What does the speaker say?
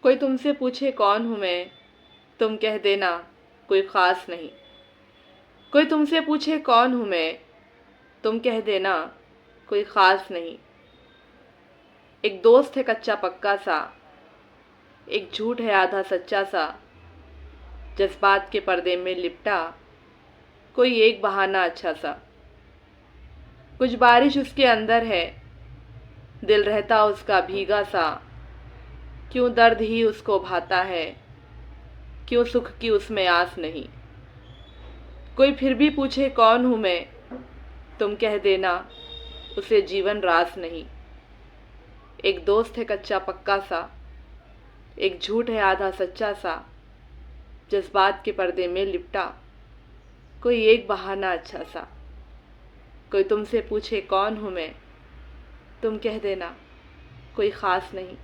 कोई तुमसे पूछे कौन हूँ मैं, तुम कह देना कोई ख़ास नहीं। कोई तुमसे पूछे कौन हूँ मैं, तुम कह देना कोई ख़ास नहीं। एक दोस्त है कच्चा पक्का सा, एक झूठ है आधा सच्चा सा, जज्बात के पर्दे में लिपटा कोई एक बहाना अच्छा सा। कुछ बारिश उसके अंदर है, दिल रहता उसका भीगा सा। क्यों दर्द ही उसको भाता है, क्यों सुख की उसमें आस नहीं। कोई फिर भी पूछे कौन हूँ मैं, तुम कह देना उसे जीवन रास नहीं। एक दोस्त है कच्चा पक्का सा, एक झूठ है आधा सच्चा सा, जज्बात के पर्दे में लिपटा कोई एक बहाना अच्छा सा। कोई तुमसे पूछे कौन हूँ मैं, तुम कह देना कोई ख़ास नहीं।